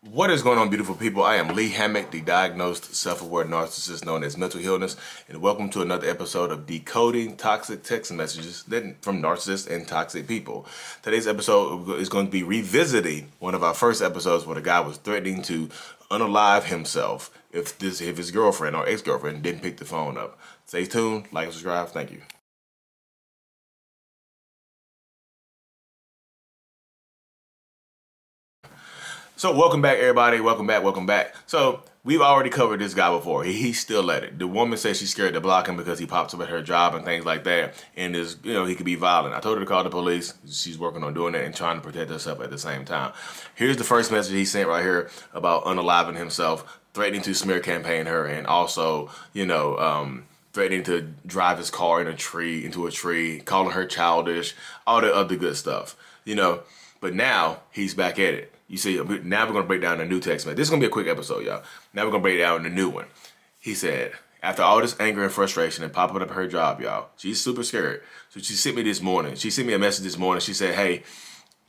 What is going on, beautiful people? I am Lee Hammock, the diagnosed self-aware narcissist known as mental illness, and welcome to another episode of Decoding Toxic Text Messages from Narcissists and Toxic People. Today's episode is going to be revisiting one of our first episodes where the guy was threatening to unalive himself if his girlfriend or ex-girlfriend didn't pick the phone up. Stay tuned, like and subscribe. Thank you. So welcome back, everybody. Welcome back. So we've already covered this guy before. He's still at it. The woman says she's scared to block him because he pops up at her job and things like that. And he could be violent. I told her to call the police. She's working on doing that and trying to protect herself at the same time. Here's the first message he sent right here about unaliving himself, threatening to smear campaign her, and also, threatening to drive his car into a tree, calling her childish, all the other good stuff, But now he's back at it. You see, now we're going to break down the new text message. This is going to be a quick episode, y'all. Now we're going to break down the new one. He said, after all this anger and frustration and popping up her job, y'all, she's super scared. So she sent me this morning. She sent me a message this morning. She said, hey,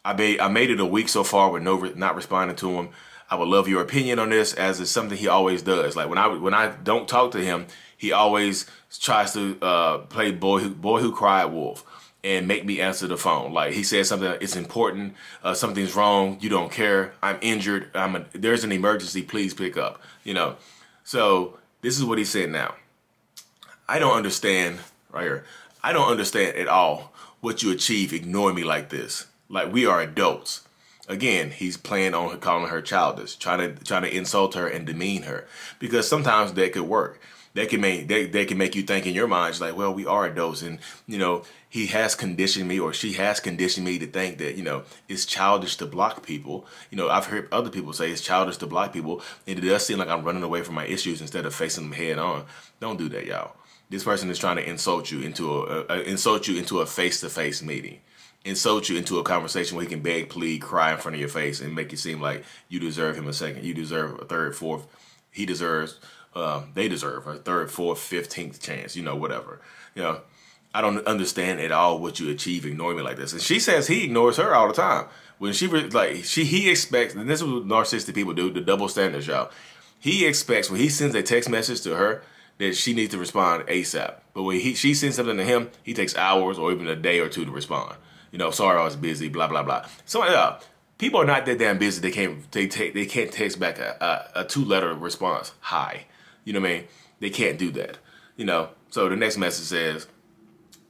I made it a week so far with not responding to him. I would love your opinion on this, as it's something he always does. Like when I don't talk to him, he always tries to play boy who cried wolf and make me answer the phone. Like he says something, it's important, something's wrong, you don't care, I'm injured, there's an emergency, please pick up, So this is what he said now. I don't understand, right here, I don't understand at all what you achieve ignoring me like this. Like we are adults. Again, he's playing on her, calling her childish, trying to insult her and demean her, because sometimes that could work. They can make you think in your mind, like, well, we are adults, and he has conditioned me, or she has conditioned me to think that it's childish to block people. I've heard other people say it's childish to block people, and it does seem like I'm running away from my issues instead of facing them head on. Don't do that, y'all. This person is trying to insult you into a face-to-face meeting, insult you into a conversation where he can beg, plead, cry in front of your face, and make it seem like you deserve him a second, you deserve a third, fourth, he deserves. They deserve a third, fourth, 15th chance, whatever. I don't understand at all what you achieve ignoring me like this. And she says he ignores her all the time. When he expects, and this is what narcissistic people do, the double standards, y'all. He expects when he sends a text message to her that she needs to respond ASAP. But when she sends something to him, he takes hours or even a day or two to respond. Sorry, I was busy, blah, blah, blah. So, people are not that damn busy. They can't text back a 2-letter response. Hi. You know what I mean? They can't do that. So the next message says,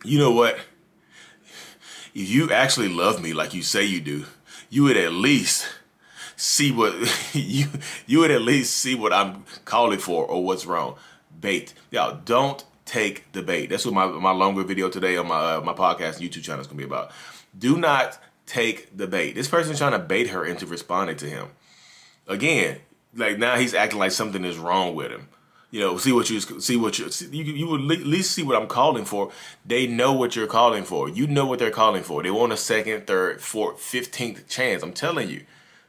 you know what? If you actually love me like you say you do, you would at least see what you would at least see what I'm calling for or what's wrong. Bait. Y'all, don't take the bait. That's what my longer video today on my podcast and YouTube channel is gonna be about. Do not take the bait. This person's trying to bait her into responding to him. Again, like now he's acting like something is wrong with him. You would at least see what I'm calling for. They know what you're calling for. You know what they're calling for. They want a second, third, fourth, 15th chance. I'm telling you,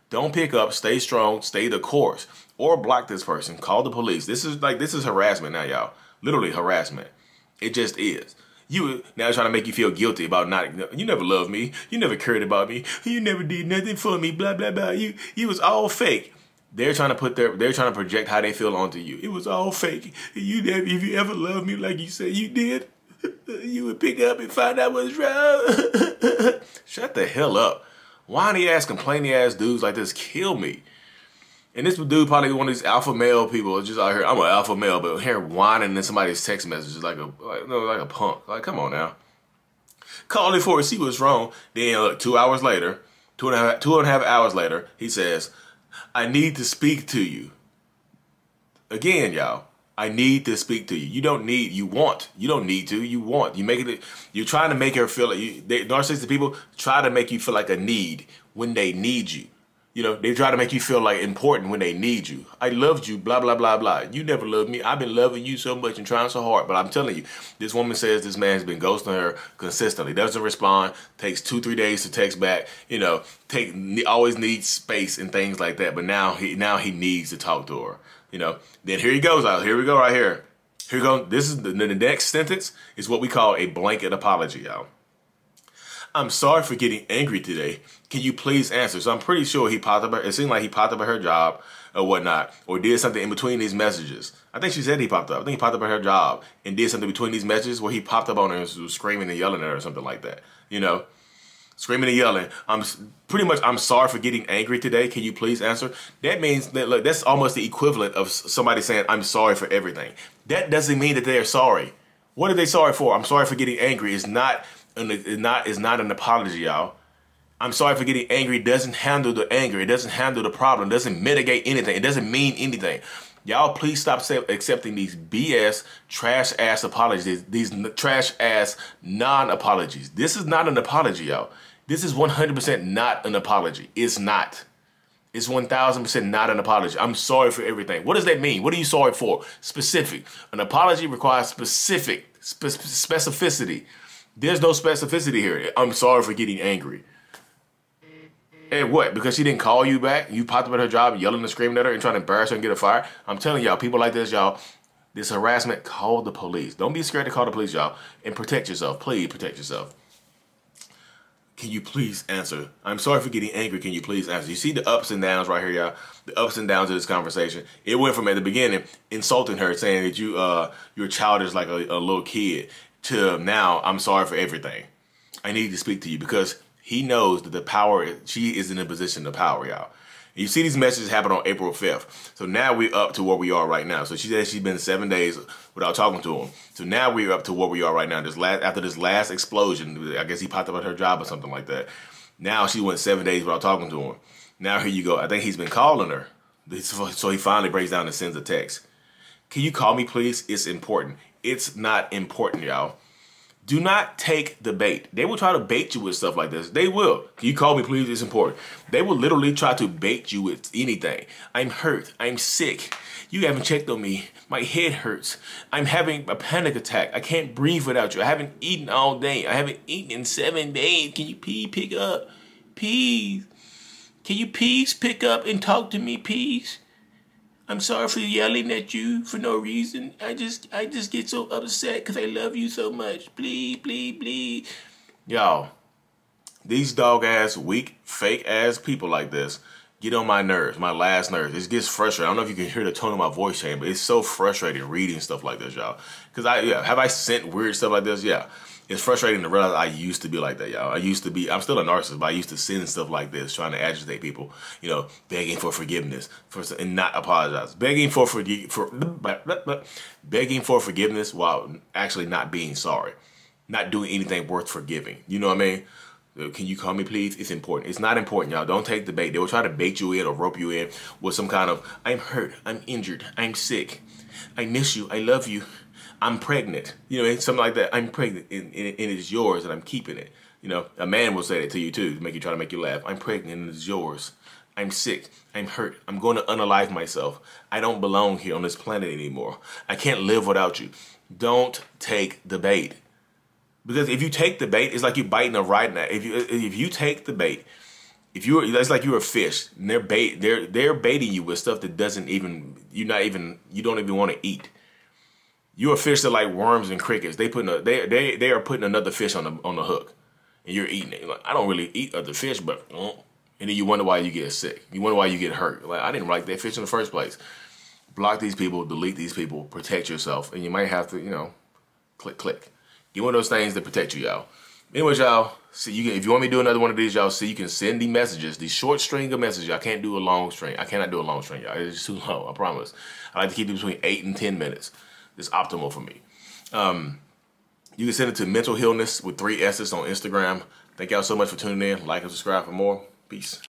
don't pick up, stay strong, stay the course, or block this person. Call the police. This is harassment now, y'all. Literally harassment. It just is. You now trying to make you feel guilty about you never loved me. You never cared about me. You never did nothing for me. Blah, blah, blah. You was all fake. They're trying to project how they feel onto you. It was all fake. If you ever loved me like you said you did, you would pick up and find out what's wrong. Shut the hell up. Whiny ass, complaining ass dudes like this kill me. And this dude probably one of these alpha male people just out here. I'm an alpha male, but here whining in somebody's text messages like a punk. Like, come on now. Call it for it, see what's wrong. Then look, 2 hours later, two and a half hours later, he says, I need to speak to you. Again, y'all, I need to speak to you. You don't need, you want. You don't need to, you want. You're trying to make her feel like, narcissistic people try to make you feel like a need when they need you. They try to make you feel like important when they need you. I loved you, blah, blah, blah, blah. You never loved me. I've been loving you so much and trying so hard. But I'm telling you, this woman says this man has been ghosting her consistently. Doesn't respond, takes 2-3 days to text back, always needs space and things like that. But now he needs to talk to her, Then here he goes out. Here we go right here. Here we go. This is the next sentence is what we call a blanket apology, y'all. I'm sorry for getting angry today. Can you please answer? So I'm pretty sure he popped up. It seemed like he popped up at her job or whatnot, or did something in between these messages. I think she said he popped up. I think he popped up at her job and did something between these messages where he popped up on her and was screaming and yelling at her or something like that. You know, screaming and yelling. I'm sorry for getting angry today. Can you please answer? That means that, look, that's almost the equivalent of somebody saying, I'm sorry for everything. That doesn't mean that they're sorry. What are they sorry for? I'm sorry for getting angry is not an apology, y'all. I'm sorry for getting angry doesn't handle the anger. It doesn't handle the problem. It doesn't mitigate anything. It doesn't mean anything. Y'all, please stop accepting these BS, trash-ass apologies, these trash-ass non-apologies. This is not an apology, y'all. This is 100% not an apology. It's not. It's 1,000% not an apology. I'm sorry for everything. What does that mean? What are you sorry for? Specific. An apology requires specificity. There's no specificity here. I'm sorry for getting angry. And what? Because she didn't call you back? You popped up at her job yelling and screaming at her and trying to embarrass her and get her fired? I'm telling y'all, people like this, y'all, this harassment, call the police. Don't be scared to call the police, y'all, and protect yourself. Please protect yourself. Can you please answer? I'm sorry for getting angry. Can you please answer? You see the ups and downs right here, y'all? The ups and downs of this conversation. It went from, at the beginning, insulting her, saying that you're childish like a little kid, to now, I'm sorry for everything. I need to speak to you because he knows that the power, she is in a position of power, y'all. You see these messages happen on April 5th. So now we're up to where we are right now. So she said she's been 7 days without talking to him. So now we're up to where we are right now. After this last explosion, I guess he popped up at her job or something like that. Now she went 7 days without talking to him. Now here you go. I think he's been calling her. So he finally breaks down and sends a text. Can you call me, please? It's important. It's not important, y'all. Do not take the bait. They will try to bait you with stuff like this. They will. Can you call me, please? It's important. They will literally try to bait you with anything. I'm hurt. I'm sick. You haven't checked on me. My head hurts. I'm having a panic attack. I can't breathe without you. I haven't eaten all day. I haven't eaten in 7 days. Can you please pick up? Please. Can you please pick up and talk to me, please? I'm sorry for yelling at you for no reason. I just get so upset because I love you so much. Please, please, please. Y'all, these dog-ass, weak, fake-ass people like this get on my nerves, my last nerves. It gets frustrating. I don't know if you can hear the tone of my voice change, but it's so frustrating reading stuff like this, y'all. Because have I sent weird stuff like this? Yeah. It's frustrating to realize I used to be like that, y'all. I'm still a narcissist, but I used to send stuff like this, trying to agitate people, you know, begging for forgiveness and not apologize. Begging for forgiveness while actually not being sorry. Not doing anything worth forgiving. You know what I mean? Can you call me, please? It's important. It's not important, y'all. Don't take the bait. They will try to bait you in or rope you in with some kind of, I'm hurt, I'm injured, I'm sick, I miss you, I love you. I'm pregnant, you know, something like that. I'm pregnant and it's yours and I'm keeping it. You know, a man will say that to you too, try to make you laugh. I'm pregnant and it's yours. I'm sick. I'm hurt. I'm going to unalive myself. I don't belong here on this planet anymore. I can't live without you. Don't take the bait. Because if you take the bait, it's like you're biting a right now. If you take the bait, that's like you're a fish and they're baiting you with stuff that you don't even want to eat. You're a fish that like worms and crickets. They are putting another fish on the hook, and you're eating it. You're like, I don't really eat other fish, but and then you wonder why you get sick. You wonder why you get hurt. Like, I didn't like that fish in the first place. Block these people, delete these people, protect yourself, and you might have to, you know, click. Get one of those things that protect you, y'all. Anyways, y'all, see if you want me to do another one of these, y'all, see you can send the messages, the short string of messages. I can't do a long string. I cannot do a long string, y'all. It's too long. I promise. I like to keep it between 8 and 10 minutes. It's optimal for me. You can send it to Mental Healness with 3 S's on Instagram. Thank y'all so much for tuning in. Like and subscribe for more. Peace.